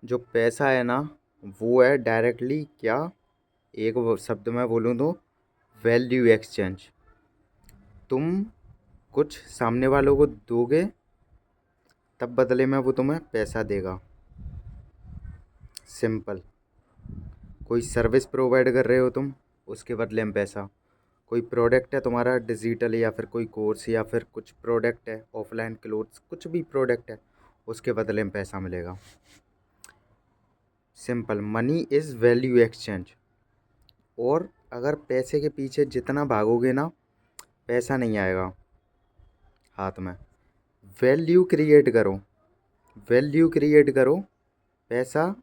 जो पैसा है ना, वो है डायरेक्टली क्या, एक शब्द में बोलूँ तो वैल्यू एक्सचेंज। तुम कुछ सामने वालों को दोगे, तब बदले में वो तुम्हें पैसा देगा। सिंपल। कोई सर्विस प्रोवाइड कर रहे हो तुम, उसके बदले में पैसा। कोई प्रोडक्ट है तुम्हारा डिजिटल, या फिर कोई कोर्स, या फिर कुछ प्रोडक्ट है ऑफलाइन क्लोथ्स, कुछ भी प्रोडक्ट है, उसके बदले में पैसा मिलेगा। Simple. Money is value exchange. और अगर पैसे के पीछे जितना भागोगे ना, पैसा नहीं आएगा हाथ में। वैल्यू क्रिएट करो, वैल्यू क्रिएट करो, पैसा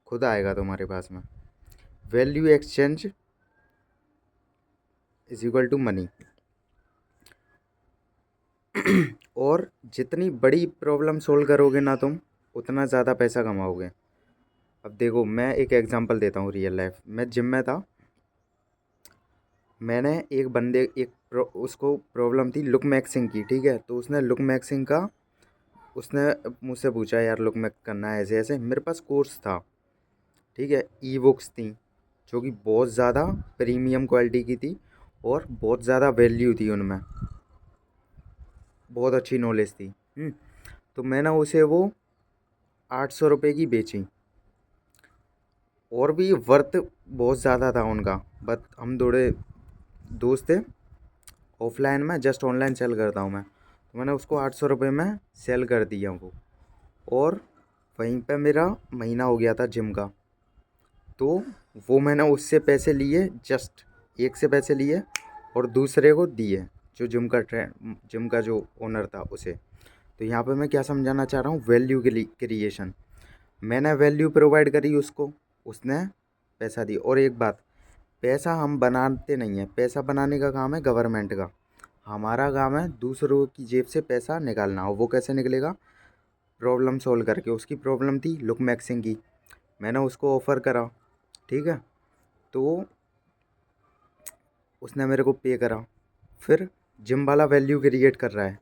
खुद आएगा तुम्हारे पास में। Value exchange is equal to money. और जितनी बड़ी प्रॉब्लम सोल्व करोगे ना तुम, उतना ज़्यादा पैसा कमाओगे। अब देखो, मैं एक एग्जांपल देता हूँ रियल लाइफ। मैं जिम में था। मैंने एक बंदे उसको प्रॉब्लम थी लुक मैक्सिंग की, ठीक है। तो उसने लुक मैक्सिंग का, उसने मुझसे पूछा यार लुक मैक्स करना है ऐसे ऐसे। मेरे पास कोर्स था, ठीक है। ई बुक्स थी जो कि बहुत ज़्यादा प्रीमियम क्वालिटी की थी, और बहुत ज़्यादा वैल्यू थी उनमें, बहुत अच्छी नॉलेज थी। तो मैंने उसे वो 800 रुपये की बेची। और भी वर्थ बहुत ज़्यादा था उनका, बट हम थोड़े दोस्त थे। ऑफलाइन में जस्ट ऑनलाइन सेल करता हूँ मैं, तो मैंने उसको 800 रुपये में सेल कर दिया वो। और वहीं पे मेरा महीना हो गया था जिम का। तो वो मैंने उससे पैसे लिए, जस्ट एक से पैसे लिए और दूसरे को दिए, जो जिम का जो ओनर था उसे। तो यहाँ पे मैं क्या समझाना चाह रहा हूँ, वैल्यू क्रिएशन। मैंने वैल्यू प्रोवाइड करी उसको, उसने पैसा दी। और एक बात, पैसा हम बनाते नहीं हैं, पैसा बनाने का काम है गवर्नमेंट का। हमारा काम है दूसरों की जेब से पैसा निकालना। और वो कैसे निकलेगा, प्रॉब्लम सॉल्व करके। उसकी प्रॉब्लम थी लुक मैक्सिंग की, मैंने उसको ऑफ़र करा, ठीक है। तो उसने मेरे को पे करा। फिर जिम वाला वैल्यू क्रिएट कर रहा है,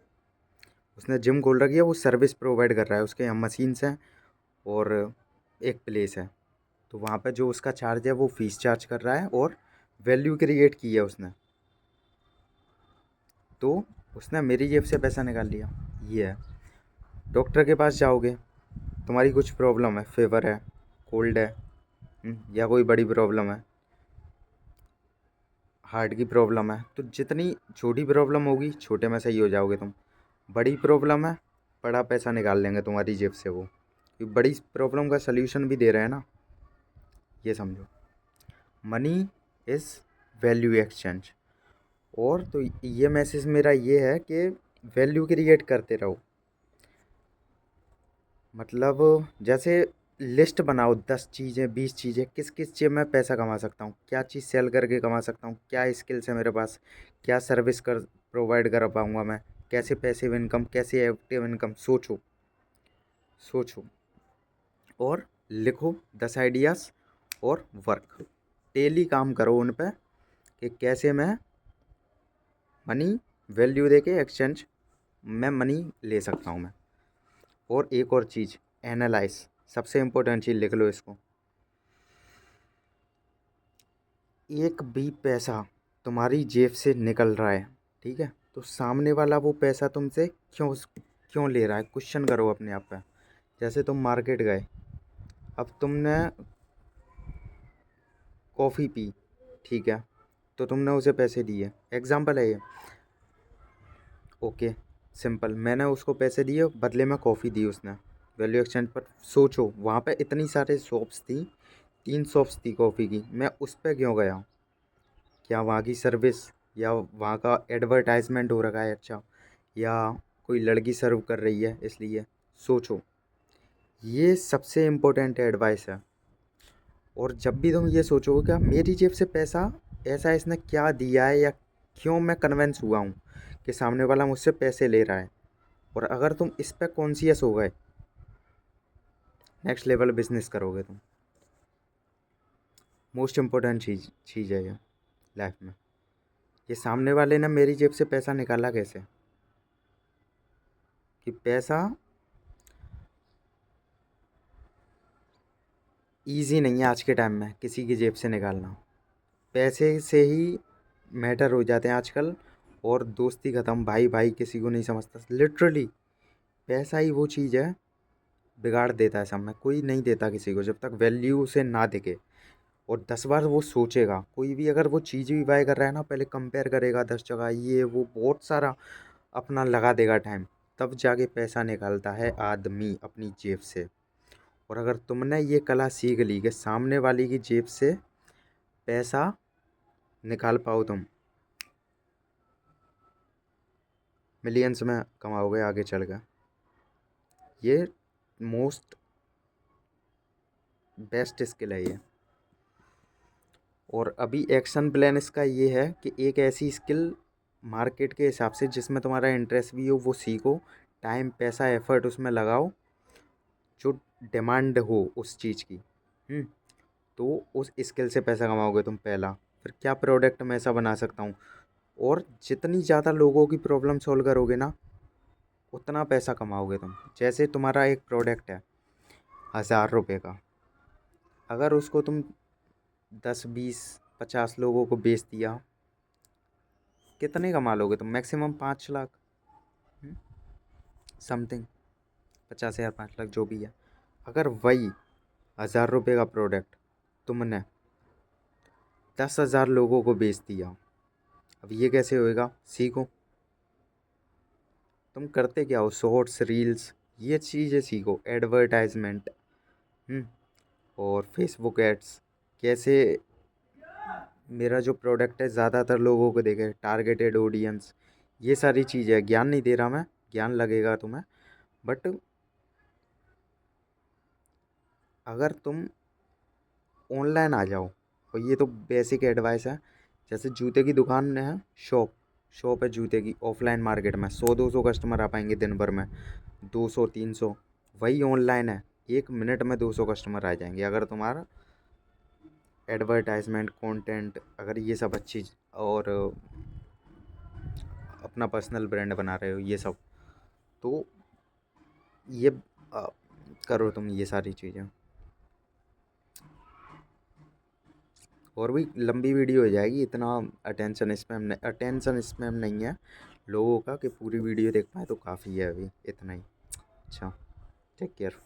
उसने जिम खोल रखी है, वो सर्विस प्रोवाइड कर रहा है। उसके यहाँ मशीन्स हैं और एक प्लेस है। तो वहाँ पे जो उसका चार्ज है वो फीस चार्ज कर रहा है, और वैल्यू क्रिएट की है उसने। तो उसने मेरी जेब से पैसा निकाल लिया। ये है। डॉक्टर के पास जाओगे, तुम्हारी कुछ प्रॉब्लम है, फेवर है, कोल्ड है, या कोई बड़ी प्रॉब्लम है, हार्ट की प्रॉब्लम है, तो जितनी छोटी प्रॉब्लम होगी छोटे में सही हो जाओगे तुम। बड़ी प्रॉब्लम है, बड़ा पैसा निकाल लेंगे तुम्हारी जेब से वो, क्योंकि बड़ी प्रॉब्लम का सल्यूशन भी दे रहे हैं ना। ये समझो, मनी इज़ वैल्यू एक्सचेंज। और तो ये मैसेज मेरा ये है कि वैल्यू क्रिएट करते रहो। मतलब जैसे लिस्ट बनाओ, 10 चीज़ें, 20 चीज़ें, किस किस चीज़ में पैसा कमा सकता हूँ, क्या चीज़ सेल करके कमा सकता हूँ, क्या स्किल्स है मेरे पास, क्या सर्विस कर प्रोवाइड कर पाऊँगा मैं, कैसे पैसिव इनकम, कैसे एक्टिव इनकम। सोचो, सोचो और लिखो 10 आइडियाज़, और वर्क डेली काम करो उन पे, कि कैसे मैं मनी वैल्यू दे के एक्सचेंज में मनी ले सकता हूँ मैं। और एक और चीज़, एनालाइज, सबसे इम्पोर्टेंट चीज़, लिख लो इसको। एक भी पैसा तुम्हारी जेब से निकल रहा है, ठीक है, तो सामने वाला वो पैसा तुमसे क्यों क्यों ले रहा है, क्वेश्चन करो अपने आप पे। जैसे तुम मार्केट गए, अब तुमने कॉफ़ी पी, ठीक है, तो तुमने उसे पैसे दिए, एग्जाम्पल है ये। Okay, simple. मैंने उसको पैसे दिए, बदले में कॉफ़ी दी उसने, वैल्यू एक्सचेंज पर। सोचो, वहाँ पे इतनी सारे शॉप्स थी, 3 शॉप्स थी कॉफ़ी की, मैं उस पर क्यों गया? क्या वहाँ की सर्विस या वहाँ का एडवर्टाइजमेंट हो रखा है अच्छा, या कोई लड़की सर्व कर रही है इसलिए? सोचो, ये सबसे इम्पोर्टेंट एडवाइस है। और जब भी तुम ये सोचोगे क्या मेरी जेब से पैसा, ऐसा इसने क्या दिया है, या क्यों मैं कन्विंस हुआ हूँ कि सामने वाला मुझसे पैसे ले रहा है, और अगर तुम इस पर कॉन्शियस हो गए, नेक्स्ट लेवल बिजनेस करोगे तुम। मोस्ट इम्पोर्टेंट चीज़ है ये लाइफ में। ये सामने वाले ने मेरी जेब से पैसा निकाला कैसे, कि पैसा ईज़ी नहीं है आज के टाइम में किसी की जेब से निकालना। पैसे से ही मैटर हो जाते हैं आजकल, और दोस्ती ख़त्म, भाई भाई किसी को नहीं समझता। लिटरली पैसा ही वो चीज़ है, बिगाड़ देता है सब में। कोई नहीं देता किसी को जब तक वैल्यू उसे ना दिखे, और 10 बार वो सोचेगा। कोई भी अगर वो चीज़ भी बाय कर रहा है ना, पहले कंपेयर करेगा 10 जगह, ये वो बहुत सारा अपना लगा देगा टाइम, तब जाके पैसा निकालता है आदमी अपनी जेब से। और अगर तुमने ये कला सीख ली कि सामने वाली की जेब से पैसा निकाल पाओ, तुम मिलियंस में कमाओगे आगे चल कर। ये मोस्ट बेस्ट स्किल है ये। और अभी एक्शन प्लान इसका ये है कि एक ऐसी स्किल मार्केट के हिसाब से जिसमें तुम्हारा इंटरेस्ट भी हो, वो सीखो, टाइम पैसा एफर्ट उसमें लगाओ, जो डिमांड हो उस चीज़ की। तो उस स्किल से पैसा कमाओगे तुम पहला। फिर क्या प्रोडक्ट मैं ऐसा बना सकता हूँ, और जितनी ज़्यादा लोगों की प्रॉब्लम सॉल्व करोगे ना, उतना पैसा कमाओगे तुम। जैसे तुम्हारा एक प्रोडक्ट है 1000 रुपये का, अगर उसको तुम 10 20 50 लोगों को बेच दिया, कितने कमा लोगे तुम? मैक्सिमम 5 लाख समथिंग, 50,000 5 लाख जो भी है। अगर वही 1000 रुपये का प्रोडक्ट तुमने 10,000 लोगों को बेच दिया, अब ये कैसे होएगा? सीखो। तुम करते क्या हो? शॉर्ट्स, रील्स, ये चीज़ें सीखो। एडवर्टाइजमेंट और फेसबुक एड्स, कैसे मेरा जो प्रोडक्ट है ज़्यादातर लोगों को देखे, टारगेटेड ऑडियंस, ये सारी चीज़ें। ज्ञान नहीं दे रहा मैं, ज्ञान लगेगा तुम्हें, बट अगर तुम ऑनलाइन आ जाओ, और ये तो बेसिक एडवाइस है। जैसे जूते की दुकान है, शॉप है जूते की, ऑफलाइन मार्केट में 100 200 कस्टमर आ पाएंगे दिन भर में, 200 300। वही ऑनलाइन है, 1 मिनट में 200 कस्टमर आ जाएंगे, अगर तुम्हारा एडवर्टाइजमेंट, कंटेंट, अगर ये सब अच्छी, और अपना पर्सनल ब्रांड बना रहे हो ये सब, तो ये करो तुम ये सारी चीज़ें। और भी लंबी वीडियो हो जाएगी, इतना अटेंशन स्पैम नहीं है लोगों का कि पूरी वीडियो देख पाए, तो काफ़ी है अभी इतना ही। अच्छा, टेक केयर।